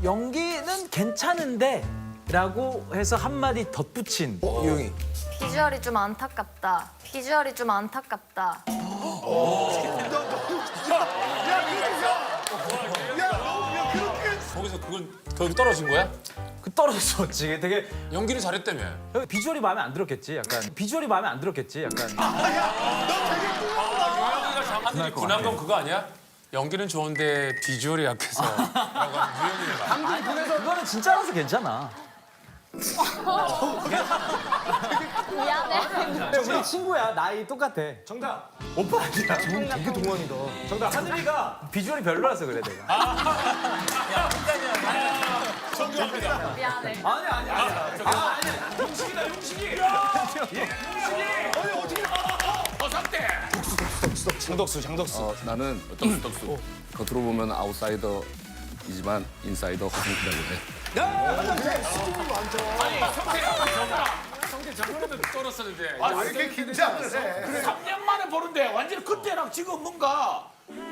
연기는 괜찮은데 라고 해서 한마디 덧붙인 유영이. 비주얼이 좀 안타깝다. 비주얼이 좀 안타깝다. 거기서 그건 더 떨어진 거야? 그 떨어졌었지. 되게 연기를 잘했다며. 비주얼이 마음에 안 들었겠지. 약간 비주얼이 마음에 안 들었겠지. 약간. 유영이가 하늘이 군한 건 그거 아니야? 연기는 좋은데 비주얼이 약해서 라고 하는 유영이가. 아니 그래서 그거는 진짜라서 괜찮아. 미안해. 우리 친구야. 나이 똑같아. 정답. 오빠 아니야. 되게 동안이다. 정답. 하늘이가 비주얼이 별로라서 그래 내가. 존경합니다. 미안해. 아니야. 용식이다 용식이. 장덕수. 나는 떡수. 겉으로 보면 아웃사이더이지만 인사이더 허승이라고 해. 성태 저번에도 떨었었는데. 왜 이렇게 긴장을 해? 3년 만에 보는데 완전히 그때랑 지금 뭔가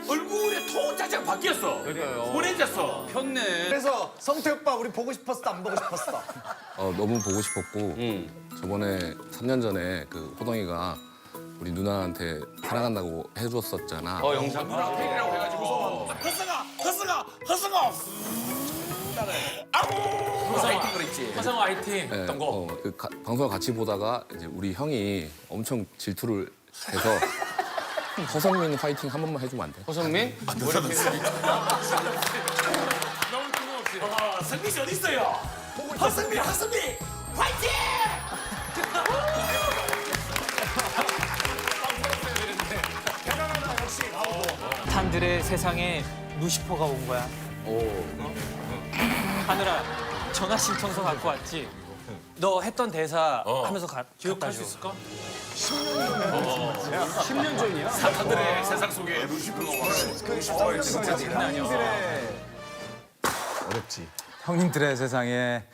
얼굴의 톤 자체가 바뀌었어. 그러니까요. 보내졌어. 그래서 성태 오빠 우리 보고 싶었어, 안 보고 싶었어? 너무 보고 싶었고 저번에 3년 전에 그 호동이가 우리 누나한테 사랑한다고 해줬었잖아. 영상 팬이라고 해가지고 허승아. 화이팅 그랬지. 화성 화이팅 네, 했던 거. 방송을 같이 보다가 이제 우리 형이 엄청 질투를 해서 허성민 화이팅 한 번만 해주면 안 돼? 허성민? 너무 뜬금없이. 성민 씨 어디 있어요? 허승민 화이팅! 탄들의 세상에 루시퍼가 온 거야. 하늘아, 전화 신청서 갖고 왔지? 너 했던 대사 하면서 기억할 수 있을까? 사탄들의 세상 속에 루시퍼가 와. 진짜 장난 아니야. 형님들의 세상에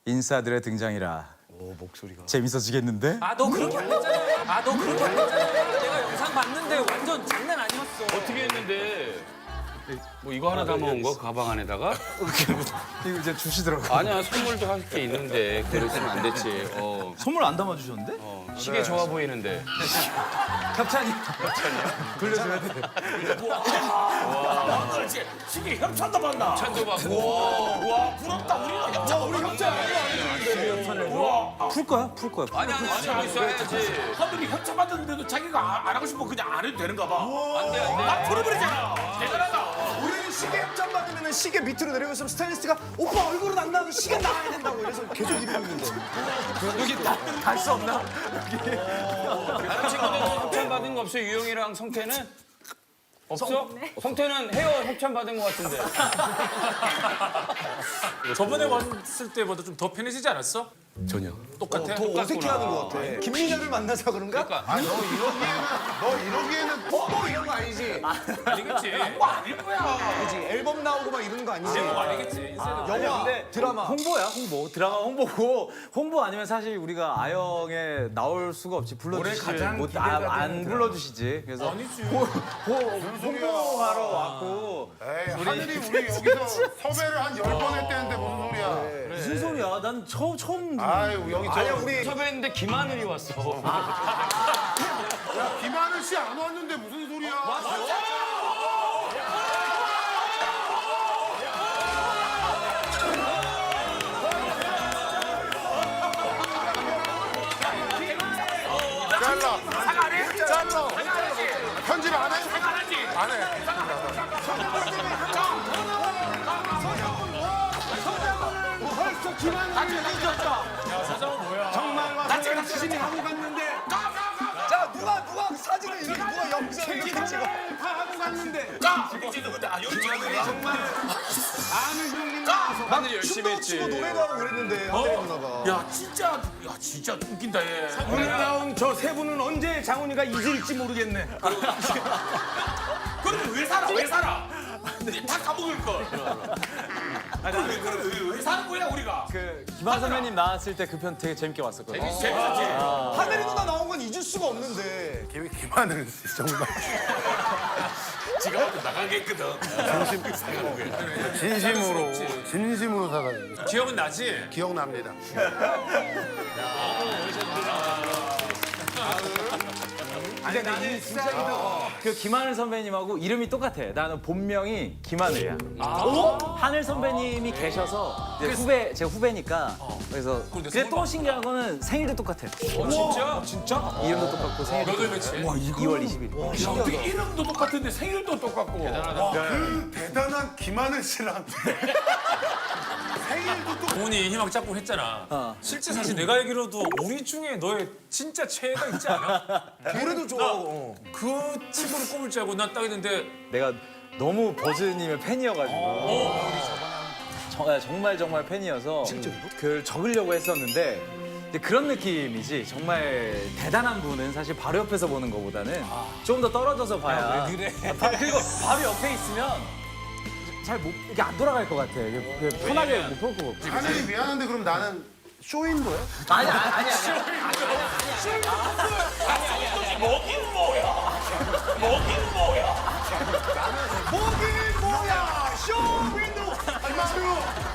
인싸들의 등장이라. 오 목소리가. 재밌어지겠는데? 너 그렇게 안 했잖아. 내가 영상 봤는데 완전 장난 아니었어. 어떻게 했는데 뭐 이거 하나 담아온 거 가방 안에다가? 이거 이제 주시더라고. 아니야 선물도 할 게 있는데 그러시면 안 됐지. 선물 안 담아주셨는데? 시계 좋아 보이는데. 협찬이. 돌려줘야 돼. 와, 그렇지. 시계 협찬도 받나? 찬도 받고. 와, 부럽다. 우리가 협찬. 우리 협찬. 풀 거야? 풀 거야. 아니 하고 있어야지. 하늘이 협찬 받았는데도 자기가 안 하고 싶으면 그냥 안 해도 되는가 봐. 안 돼, 안 돼. 나 풀어버리잖아. 대단하다. 우리는 시계 협찬 받으면 시계 밑으로 내려고 있으면 스타일리스트가 오빠 얼굴은 안 나오고 시계 나와야 된다고 이래서 계속 이러고 있는데. 갈 수 없나? 다른 친구들은 협찬 받은 거 없어? 유영이랑 성태는? 없어? 성태는 헤어 협찬 받은 거 같은데. 저번에 왔을 때보다 좀 더 편해지지 않았어? 전혀. 똑같아? 더 어색해하는 것 같아. 김민아를 만나서 그런가? 너 이러기에는 뭐 이런 거 아니지? 아니겠지. 아닐 거야. 그지? 앨범 나오고 막 이런 거 아니지? 아니겠지. 영화, 드라마. 홍보야 홍보. 드라마 홍보고 홍보 아니면 사실 우리가 아영에 나올 수가 없지. 불러주시지 안 불러주시지. 그래서 아니지. 홍보하러 왔고. 하늘이 우리 여기서 섭외를 한 10번 했대는데 무슨 소리야. 무슨 소리야? 난 처음. 아유, 여기 아니야 우리 섭외했는데 김하늘이 왔어. 김하늘 씨 안 왔는데 무슨 소리야. 잘라. 잘라. 편집 안 해? 안 해. 나체가 지진이 하고 갔는데. 자 누가 사진을 이렇게 누가 영상을 이렇게 찍어? 다 하고 갔는데. 자, 이제 누군데? 연주하늘이 정말 아는 형님 나와서. 하늘이 열심히 춤도 했지. 추고 노래도 하고 그랬는데 하늘 누나가. 야, 진짜 웃긴다 얘. 오늘 나온 저 세 분은 언제 장훈이가 잊을지 모르겠네. 그러면 왜 살아? 다 까먹을 걸. 왜 사는 거야 우리가? 그 김한 선배님 나왔을 때 그 편 되게 재밌게 봤었거든. 재밌었지. 하늘이 누나 나온 건 잊을 수가 없는데. 김하늘 씨 정말. 지가 나가겠거든. 진심으로 사과드립니다. 기억은 나지? 기억납니다. 근데 나는 진짜 그 김하늘 선배님하고 이름이 똑같아. 나는 본명이 김하늘이야. 하늘 선배님이 계셔서 이제 제가 후배니까 그래서 근데 또 신기한 거는 생일도 똑같아. 진짜? 이름도 똑같고 생일도 몇월 며칠? 2월 20일. 야, 어떻게 이름도 똑같은데 생일도 똑같고. 그 대단한 김하늘 씨랑 생일도 또 부모님 희망 짝꿍 했잖아. 실제 사실 내가 알기로도 우리 중에 너의 진짜 최애가 있지 않아? 노래도 좋아하고. 그 친구를 꼽을 줄 알고 난 딱 했는데 내가 너무 버즈님의 팬이어가지고 정말 팬이어서 그걸 적으려고 했었는데 근데 그런 느낌이지. 정말 대단한 분은 사실 바로 옆에서 보는 것보다는 좀 더 떨어져서 봐야. 왜 그래? 그리고 바로 옆에 있으면 잘 못 이게 안 돌아갈 것 같아. 이게 편하게 못 볼 것 같고. 하늘이 미안한데 그럼 나는 쇼인도야? 아니야. 뭐긴 뭐야. 뭐긴 뭐야. 뭐긴 뭐야! 쇼윈도!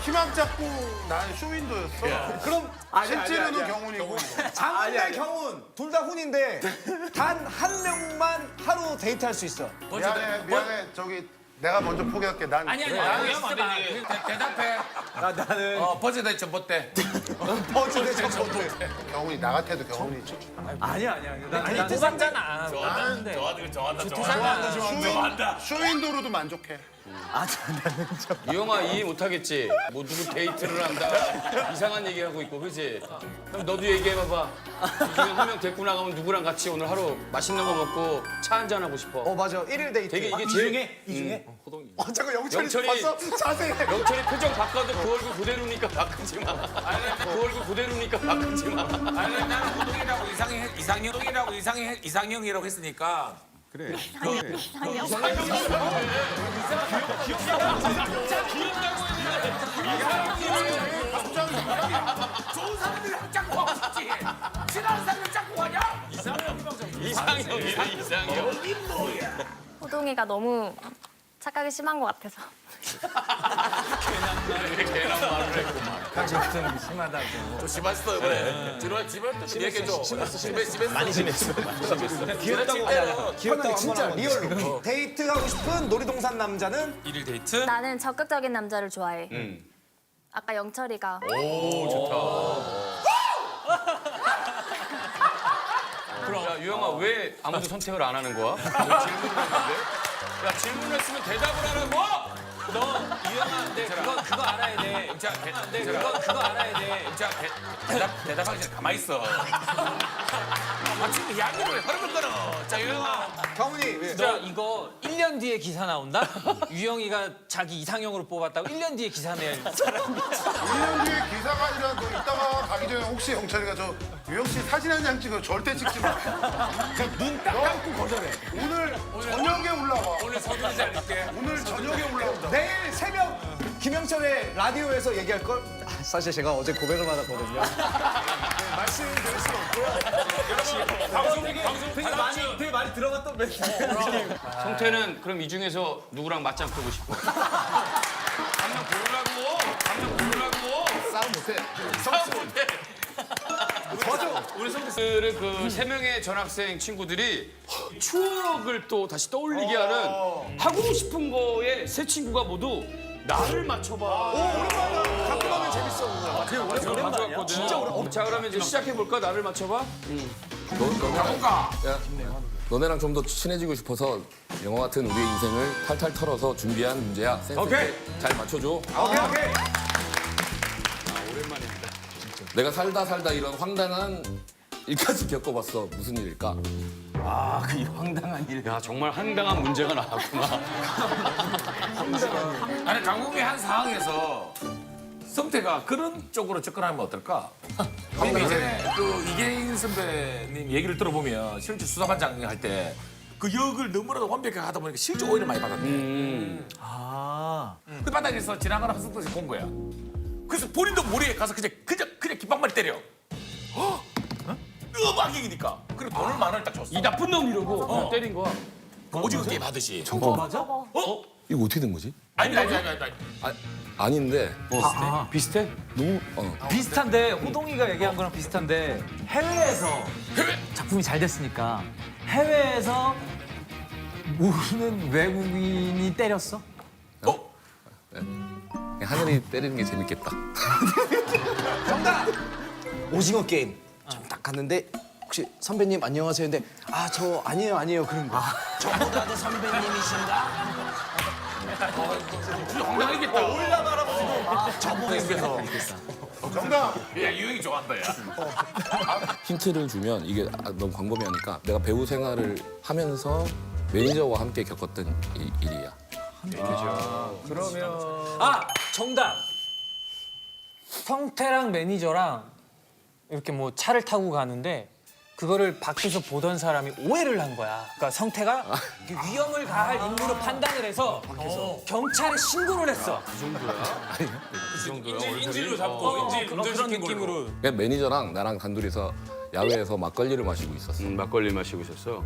희망 잡고 나는 쇼윈도였어. 그럼 실제로는 경훈이고. 장훈대 경훈 둘 다 훈인데 단 한 명만 하루 데이트할 수 있어. 미안해. 저기 내가 먼저 포기할게. 난 아니 나는 진짜 대답해. 나는 버즈대 전봇대. 버즈대 전봇대. 경훈이 나 같아도 경훈이지. 아니야. 아니 뽑았잖아. 좋아한다. 쇼윈도로도 만족해. 유영아 이해 못하겠지? 뭐 누구 데이트를 한다 이상한 얘기하고 있고 그지? 그럼 너도 얘기해봐봐. 이 중에 한 명 데리고 나가면 누구랑 같이 오늘 하루 맛있는 거 먹고 차 한잔 하고 싶어. 맞아. 1일 데이트. 되게 이게 제일 이 중에 잠깐 영철이 영철이- 봤어? 자세히. 영철이 표정 바꿔도 그 얼굴 그대로니까 바꾸지 마. 그 얼굴 그대로니까 바꾸지 마. 아니 나는 호동이라고 이상형이라고 했으니까. 좋은 사람들이 짝꿍 하고 싶지. 친한 사람들 짝꿍 하냐? 이상형. 뭐긴 뭐야. 호동이가 너무 착각이 심한 것 같아서. 걔랑 말을 했구만. 좀 심했어 그래. 집에 또 얘기해줘. 심했어. 많이 심했어. 귀엽다고 진짜 리얼로. 데이트하고 싶은 놀이동산 남자는 일일 데이트? 나는 적극적인 남자를 좋아해. 아까 영철이가 그럼 야 유영아 왜 아무도 선택을 안 하는 거야? 너 질문했는데? 야 질문했으면 대답을 하라고! 너 유영아, 근데 그거 알아야 돼. 근데 그거 알아야 돼. 대답하기 전에 가만히 있어. 지금 이야기를 흐르는 거는. 자, 유영아. 경훈이 너 이거 1년 뒤에 기사 나온다? 유영이가 자기 이상형으로 뽑았다고 1년 뒤에 기사 낼 사람이. 1년 뒤에 기사가 아니라 너 이따가 가기 전에 혹시 영철이가 저 유영 씨 사진 한 장 찍어 절대 찍지 마. 눈 딱 감고 거절해. 오늘 저녁에 올라와. 오늘 서두르지 않을게. 오늘 저녁에 올라온다. 내일 새벽 김영철의 라디오에서 얘기할 걸. 사실 제가 어제 고백을 받았거든요. 네, 말씀드릴 수는 없고요. 되게 많이 들어갔던 멘트. 성태는 그럼 이 중에서 누구랑 맞짱 뜨고 싶어? 한 명 고르라고! 싸움 못해. 싸움 못해! 우리 성태들은 그 세 명의 전학생 친구들이 추억을 또 다시 떠올리게 하는 하고 싶은 거에 세 친구가 모두 나를 맞춰봐. 오랜만에 갖고 가면 재밌어 그거. 오랜만에 가져왔거든. 진짜 오랜만에. 자 그러면 이제 시작해볼까? 나를 맞춰봐. 가볼까? 너네랑 좀 더 친해지고 싶어서 영화 같은 우리의 인생을 탈탈 털어서 준비한 문제야. 센스 있게 잘 맞춰줘. 오케이. 내가 살다 이런 황당한 일까지 겪어봤어. 무슨 일일까? 야 정말 황당한 문제가 나왔구나. 아니 강국의 한 상황에서 성태가 그런 쪽으로 접근하면 어떨까? 그러니까 이제 그 이계인 선배님 얘기를 들어보면 실제 수사반장 할 때 그 역을 너무나도 완벽하게 하다 보니까 실제 오해를 많이 받았대. 그 바닥에서 지나가는 성태를 본 거야. 그래서 본인도 모르게 가서 그냥 깃방망이 때려. 너무 악역이니까. 그리고 돈을 10,000원을 딱 줬어. 이 나쁜 놈 이러고 그냥 때린 거야. 오징어 게임 하듯이. 맞아? 이거 어떻게 된 거지? 아니. 아닌데 비슷해? 너무 비슷한데 호동이가 얘기한 거랑 비슷한데 해외에서 작품이 잘 됐으니까 해외에서 모르는 외국인이 때렸어? 그냥 하늘이 때리는 게 재밌겠다. 오징어 게임. 딱 갔는데 혹시 선배님 안녕하세요. 근데 저 아니에요 그런 거. 저보다도 선배님이신가? 황당하겠다. 정답. 야, 유형이 좋아한다, 야. 힌트를 주면 이게 너무 광범위하니까 내가 배우 생활을 하면서 매니저와 함께 겪었던 일이야. 아 정답. 성태랑 매니저랑 이렇게 뭐 차를 타고 가는데 그거를 밖에서 보던 사람이 오해를 한 거야. 그러니까 성태가 위험을 가할 인물로 판단을 해서 경찰에 신고를 했어. 인질로 잡고, 그런 느낌으로. 그냥 매니저랑 나랑 단둘이서 야외에서 막걸리를 마시고 있었어. 막걸리 마시고 있었어.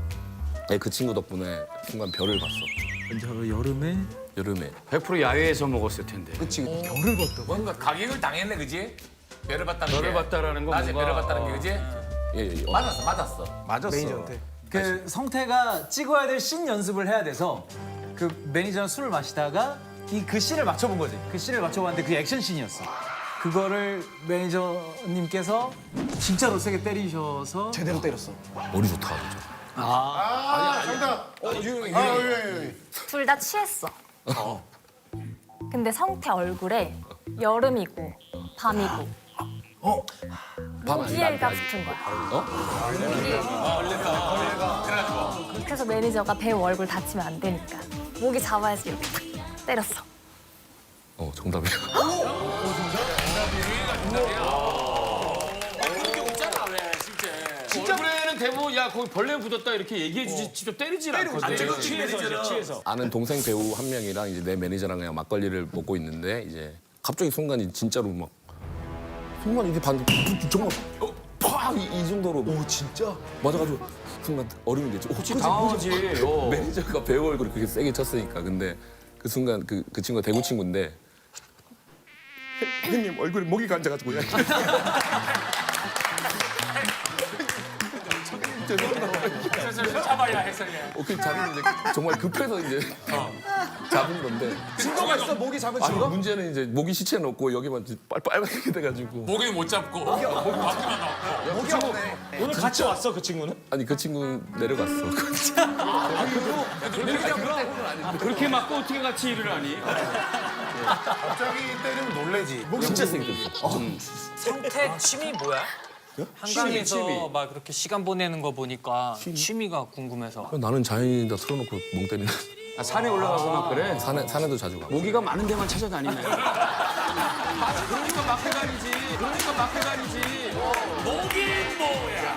그 친구 덕분에 순간 별을 봤어. 여름에? 여름에. 100% 야외에서 먹었을 텐데. 그치. 뭔가 가격을 당했네, 그지? 배를 봤다는 게. 너를 봤다라는 건 낮에 뭔가, 배를 봤다는 게, 그지? 예. 맞았어. 매니저한테. 그 성태가 찍어야 될 씬 연습을 해야 돼서 그 매니저랑 술을 마시다가 그 씬을 맞춰본 거지. 그 씬을 맞춰봤는데 그게 액션 씬이었어. 그거를 매니저님께서 진짜로 세게 때리셔서 제대로 때렸어. 머리 좋다. 진짜. 정답. 유형이. 둘 다 취했어. 근데 성태 얼굴에 여름이고 밤이고 모기엘가 붙은 거야. 그래서 매니저가 배우 얼굴 다치면 안 되니까 모기 잡아야지 이렇게 탁 때렸어. 정답이야. 얼굴에는 대부분 야 거기 벌레 묻었다 이렇게 얘기해주지 직접 때리질 않거든. 취해서. 아는 동생 배우 한 명이랑 이제 내 매니저랑 그냥 막걸리를 먹고 있는데 이제 갑자기 순간이 진짜로 막 순간 이렇게 봤는데 정말 팍이 정도로 오 진짜 맞아가지고 순간 얼음이 됐지. 그치 당황하지. 매니저가 배우 얼굴을 그렇게 세게 쳤으니까 근데 그 순간 그 친구가 대구 친구인데 형님 얼굴에 목이 앉아가지고 잡아야 해석해. 그 잡았는데 정말 급해서 이제 잡은 건데 증거가 있어 목이 잡은 아니 증거? 문제는 이제 목이 시체는 없고 여기만 빨갛게 돼가지고 목이 못 잡고. 목이 없네. 오늘 같이 왔어 그 친구는? 아니 그 친구 내려갔어. 그렇게 맞고 어떻게 같이 일을 하니? 갑자기 때리면 놀래지. 진짜 생겼어. 성태 취미 뭐야? 한강에서 취미. 막 그렇게 시간 보내는 거 보니까 취미가 궁금해서. 나는 자연인다 틀어놓고 멍 때리는. 산에 올라가고 막 그래? 산에도 자주 가고. 모기가 많은 데만 찾아다니네. 그러니까 마크 다니지. 목이 뭐야?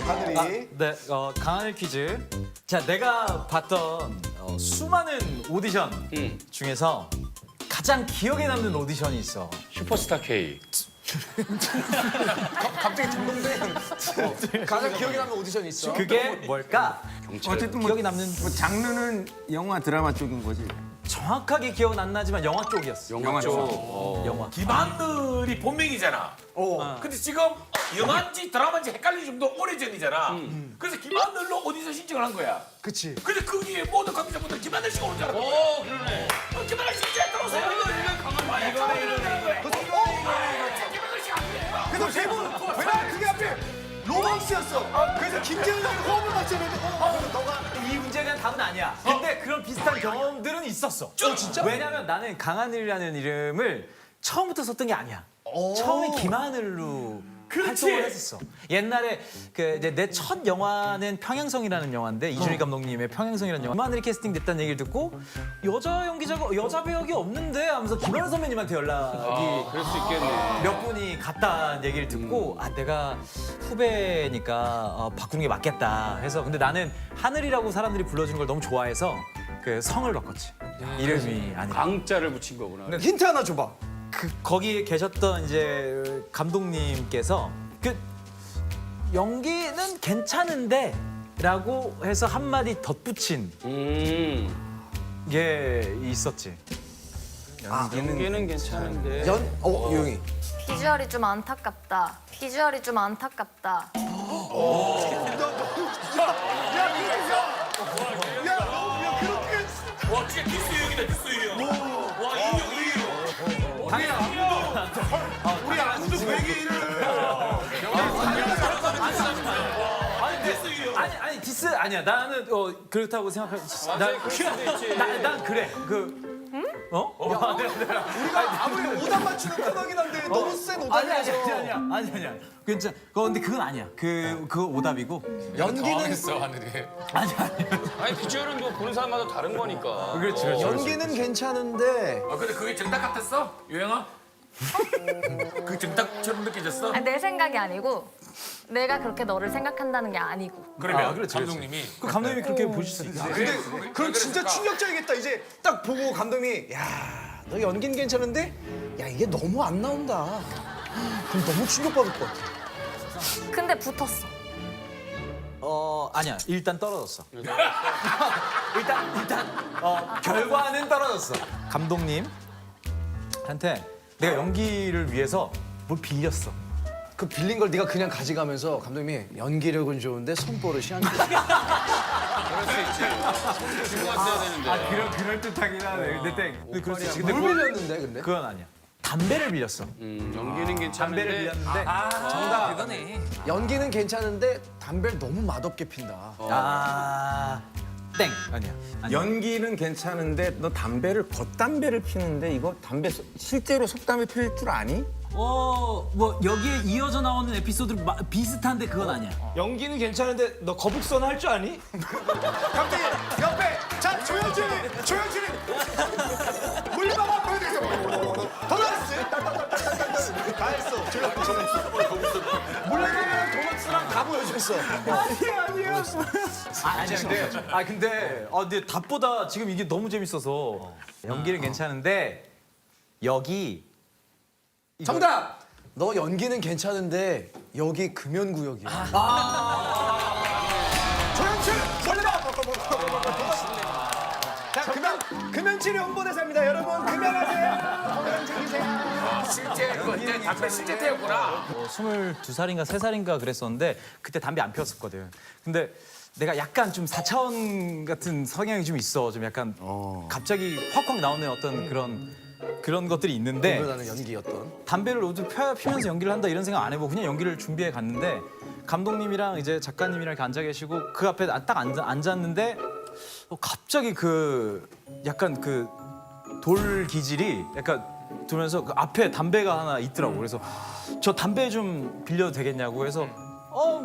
하늘이. 네, 강하늘 퀴즈. 자, 내가 봤던 수많은 오디션 중에서 가장 기억에 남는 오디션이 있어. 슈퍼스타 K. 갑자기 딩동댕. 가장 기억에 남는 오디션이 있어. 그게 뭘까? 어쨌든 기억에 남는 장르는 영화 드라마 쪽인 거지. 정확하게 기억은 안 나지만 영화 쪽이었어. 영화 쪽. 영화. 김하늘이 본명이잖아. 근데 지금 영화인지 드라마인지 헷갈릴 정도 오래전이잖아. 그래서 김하늘로 오디션 신청을 한 거야. 그치. 근데 거기에 모든 관계자분들 김하늘 씨가 오는 줄 알았거든. 그러네. 김하늘 씨 이제 들어오세요. 이거는 김하늘 씨 아니에요. 그래서 대본 왜 그게 하필 로망스였어. 그래서 김재훈이 호흡을 맞추는데 너가 이 문제에 대한 답은 아니야. 근데 그런 비슷한 경험들은 있었어. 진짜? 왜냐면 나는 강하늘이라는 이름을 처음부터 썼던 게 아니야. 처음에 김하늘로 활동을 했었어. 옛날에 내 첫 영화는 평행성이라는 영화인데 이준희 감독님의 평행성이라는 영화. 김하늘이 캐스팅됐다는 얘기를 듣고 여자 배역이 없는데 하면서 김하늘 선배님한테 연락이 그럴 수 있겠네. 몇 분이 갔다는 얘기를 듣고 내가 후배니까 바꾸는 게 맞겠다 해서 근데 나는 하늘이라고 사람들이 불러주는 걸 너무 좋아해서 그 성을 바꿨지. 이름이 아니라. 강자를 붙인 거구나. 힌트 하나 줘봐. 거기 계셨던 이제 감독님께서 연기는 괜찮은데 라고 해서 한마디 덧붙인 게 있었지. 연기는 괜찮은데. 유영이. 비주얼이 좀 안타깝다. 비주얼이 좀 안타깝다. 와 진짜 디스 유형이다 디스 유형. 와 이형. 우리 아무도 그 얘기를 아니 디스 아니야. 나는 그렇다고 생각해. 난 그래. 우리가 아무리 오답 맞추는 코너긴 한데 너무 센 오답이라서. 아니야. 괜찮. 근데 그건 아니야. 그거 오답이고. 연기는 당황했어 하늘이. 아니 비주얼은 뭐 보는 사람마다 다른 거니까. 그렇지. 연기는 괜찮은데 아 근데 그게 정답 같았어 유영아? 그 정답처럼 느껴졌어? 아니, 내 생각이 아니고 내가 그렇게 너를 생각한다는 게 아니고. 그러면 감독님이 그 감독님이 그렇게 보실 수 있어. 근데 그럼 진짜 충격적이겠다. 이제 딱 보고 감독이 야, 너 연기는 괜찮은데 야, 이게 너무 안 나온다. 그럼 너무 충격받을 것 같아. 근데 붙었어. 아니야. 일단 떨어졌어. 일단 결과는 떨어졌어. 감독님한테 내가 연기를 위해서 뭘 빌렸어. 그 빌린 걸 네가 그냥 가져가면서 감독님이 연기력은 좋은데 손버릇이 안 돼. 친구가 되는데. 그럴 듯하긴 하네. 근데 그렇지. 근데 뭘 빌렸는데 근데? 그건 아니야. 담배를 빌렸어. 연기는 괜찮은데. 담배를 빌렸는데 정답. 그거네. 연기는 괜찮은데 담배를 너무 맛없게 핀다. 땡 아니야. 연기는 괜찮은데 너 담배를 겉담배를 피는데 이거 담배 실제로 속담배 필 줄 아니? 뭐 여기에 이어져 나오는 에피소드 비슷한데 그건 아니야. 연기는 괜찮은데 너 거북선 할 줄 아니? 갑자기 옆에 자 조현준이 물방아 보여드리세요. 도넛스 다 했어. 조현준 물방아 도넛스랑 다 보여줬어. 근데 답보다 지금 이게 너무 재밌어서 연기는 괜찮은데 여기 정답. 너 연기는 괜찮은데 여기 금연구역이야. 조현준 설레다. 자 금연치료 홍보대사입니다. 여러분 금연하세요. 건강 챙기세요. 실제 그때 담배 실제 태웠구나. 22살인가 3살인가 그랬었는데 그때 담배 안 피웠었거든. 근데 내가 약간 좀 4차원 같은 성향이 좀 있어. 좀 약간 갑자기 확확 나오는 어떤 그런 것들이 있는데 나는 연기였던. 담배를 피면서 연기를 한다 이런 생각 안 해보고 그냥 연기를 준비해 갔는데 감독님이랑 이제 작가님이랑 이렇게 앉아 계시고 그 앞에 딱 앉았는데 갑자기 약간 돌 기질이 약간 들면서 그 앞에 담배가 하나 있더라고. 그래서 저 담배 좀 빌려도 되겠냐고 해서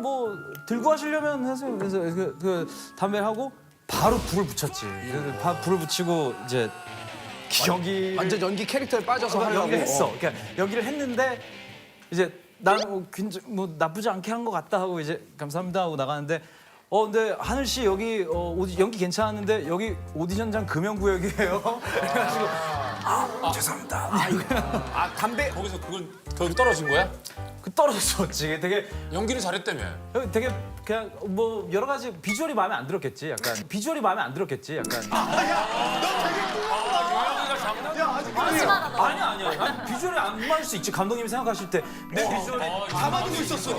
뭐 들고 하시려면 하세요. 그래서 그 담배를 하고 바로 불을 붙였지. 그래서 불을 붙이고 이제 연기 완전 연기 캐릭터에 빠져서 하려고. 연기를 했어. 그러니까 연기를 했는데 이제 나는 뭐 나쁘지 않게 한 것 같다 하고 이제 감사합니다 하고 나가는데 근데 하늘 씨 여기 연기 괜찮았는데 여기 오디션장 금연구역이에요. 그래가지고 죄송합니다. 담배 거기서 거기 떨어진 거야? 그 떨어졌지. 되게 연기를 잘했다며. 되게 그냥 뭐 여러 가지 비주얼이 마음에 안 들었겠지. 약간 비주얼이 마음에 안 들었겠지. 약간 심하다 너. 아니야. 비주얼이 안 맞을 수 있지. 감독님이 생각하실 때 내 비주얼이 가만두고 있었어.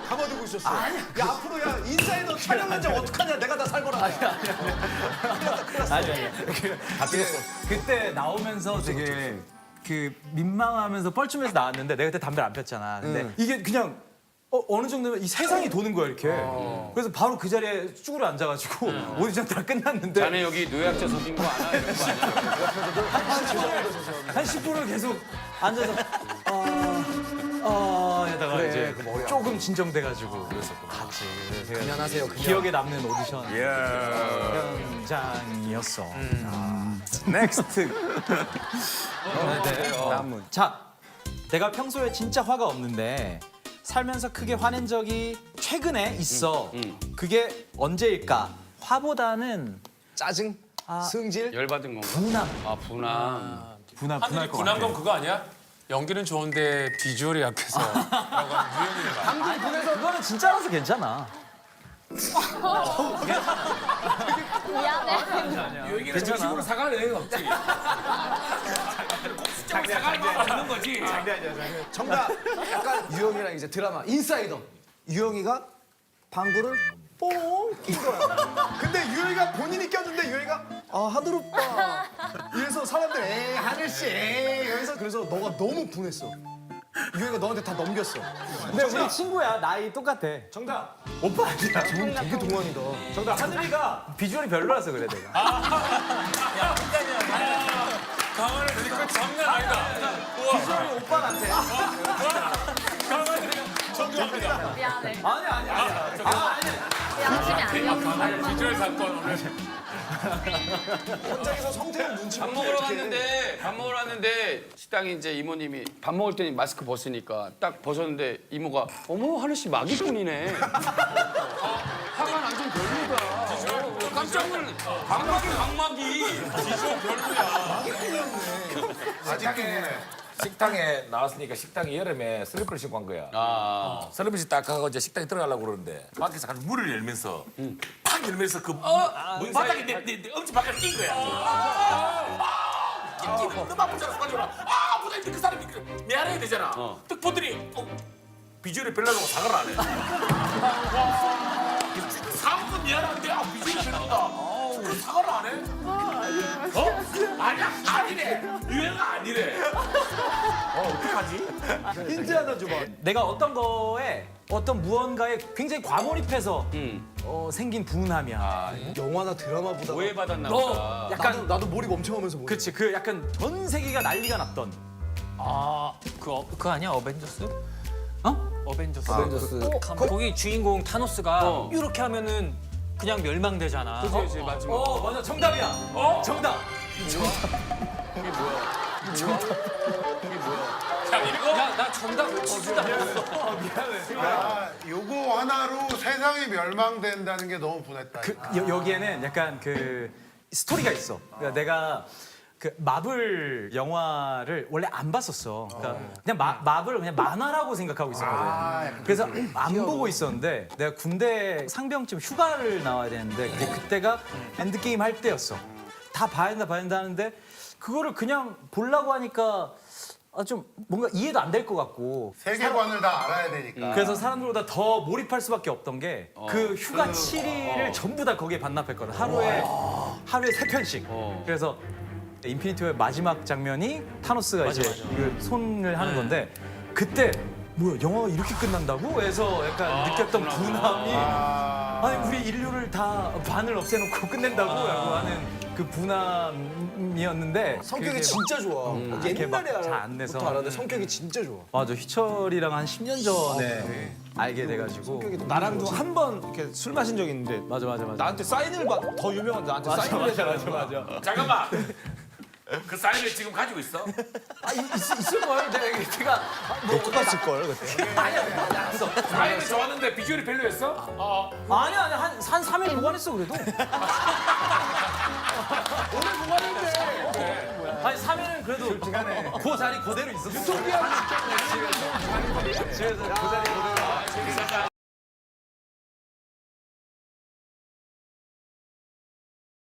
가만두고 있었어. 야 앞으로 야 인사이더 촬영 현장 어떡하냐. 내가 다 살거라. 아니야. 다 찍었어. 그때 나오면서 되게 민망하면서 뻘쭘해서 나왔는데 내가 그때 담배를 안 폈잖아. 근데 이게 그냥 어느 정도면 이 세상이 도는 거야 이렇게. 그래서 바로 그 자리에 쭈그려 앉아가지고 오디션 다 끝났는데 자네 여기 노약자 속인 거 아나 이런 거 아니야? 한 10분을 계속 앉아서 이러다가 그래, 이제 그 머리 조금 진정돼가지고 그랬었고 같이. 그래서 금연하세요. 기억에 남는 오디션 현장이었어. 넥스트. 다음. 자, 내가 평소에 진짜 화가 없는데 살면서 크게 화낸 적이 최근에 있어. 그게 언제일까? 화보다는 짜증, 승질. 열받은 건가? 분함. 아 분함. 분할 하늘이 것 분한 같아. 건 그거 아니야? 연기는 좋은데 비주얼이 약해서 라고 하는 유형이 그래서 그거는 진짜라서 괜찮아. 미안해. 여기는 정식으로 사과할 의미가 없지. 꼭 숫자로 사과하는 거지. 정답. 약간 유영이랑 이제 드라마 인사이더. 유영이가 방구를 뽕 낀 거야. 근데 유영이가 본인이 꼈는데 유영이가 하늘 오빠. 이래서 사람들 에이 하늘 씨 에이 이러면서 그래서 너가 너무 분했어. 유영이가 너한테 다 넘겼어. 근데 우리 친구야. 나이 똑같아. 정답. 오빠 아니야. 저는 되게 동안이다. 정답. 하늘이가 비주얼이 별로라서 그래 내가. 강화를 되니까 장난 아니다. 비주얼이 오빠 같아. 정답입니다. 미안해. 아니야. 양심이 안 나. 비주얼 사건 오늘. 현장에서 성태형 눈치 밥 먹으러 갔는데 식당에 이제 이모님이 밥 먹을 때니 마스크 벗으니까 딱 벗었는데 이모가 어머 하늘 씨 마기꾼이네. 화가 난 좀 별로다. 깜짝 놀랐네. 방막이. 비주얼 별로야. 아직도 식당에 나왔으니까 식당이 여름에 슬리퍼를 신고 간 거야. 슬리퍼를 딱 하고 이제 식당에 들어가려고 그러는데 밖에서 한 문을 열면서 팍 열면서 그 문 바닥에 내 엄지 바깥에 낀 거야. 끼고 너무 아프잖아. 부장님 그 사람이 미안해야 되잖아. 딱 보더니 비주얼이 별로라고 사과를 안 해. 사과는 미안한데 비주얼이 별로다. 그 사과를 안 해? 아니야 아니래. 유행가 아니래. 어떡하지? 힌트 하나 줘봐. 내가 어떤 거에 어떤 무언가에 굉장히 과몰입해서 생긴 분함이야. 영화나 드라마보다 오해받았나 보다. 약간 나도 몰입 엄청 하면서 보고. 그치 그 약간 전 세계가 난리가 났던. 그거 아니야 어벤져스? 어? 어벤져스. 거기 주인공 타노스가 이렇게 하면은 그냥 멸망되잖아. 그치 마지막. 맞아 정답이야. 정답. 야, 나 정답 외치지도 않았어. 요거 하나로 세상이 멸망된다는 게 너무 분했다. 여기에는 약간 그 스토리가 있어. 그러니까 내가 그 마블 영화를 원래 안 봤었어. 그러니까 그냥 마블을 그냥 만화라고 생각하고 있었거든. 그래서 안 보고 있었는데 내가 군대 상병쯤 휴가를 나와야 되는데 그때가 엔드게임 할 때였어. 다 봐야 된다 하는데 그거를 그냥 보려고 하니까 좀 뭔가 이해도 안 될 것 같고. 세계관을 다 알아야 되니까. 그래서 사람들보다 더 몰입할 수밖에 없던 게 그 휴가 7일을 전부 다 거기에 반납했거든. 하루에 3편씩. 그래서 인피니티 워의 마지막 장면이 타노스가 이제 그 손을 하는 건데 그때 뭐야 영화가 이렇게 끝난다고 해서 약간 느꼈던 분함이 아니 우리 인류를 다 반을 없애놓고 끝낸다고 하는 그 분함이었는데 성격이 진짜 좋아. 옛날에 잘안 내서 알았는데 성격이 진짜 좋아. 맞아 휘철이랑 한 10년 전에 알게 돼가지고 나랑도 한 번 이렇게 술 마신 적이 있는데 맞아 나한테 사인을 더 유명한 나한테 사인을 해줘가지고 잠깐만. 그 사인을 지금 가지고 있어? 있을 거예요. 내가 너 똑같을 걸 그때. 사인은 좋았는데 비주얼이 별로였어? 아니야 한 3일 보관했어 그래도. 오늘 보관했는데. 아니 3일은 그래도 그 자리 그대로 있었어. 유통기한 집에서 그 자리 그대로.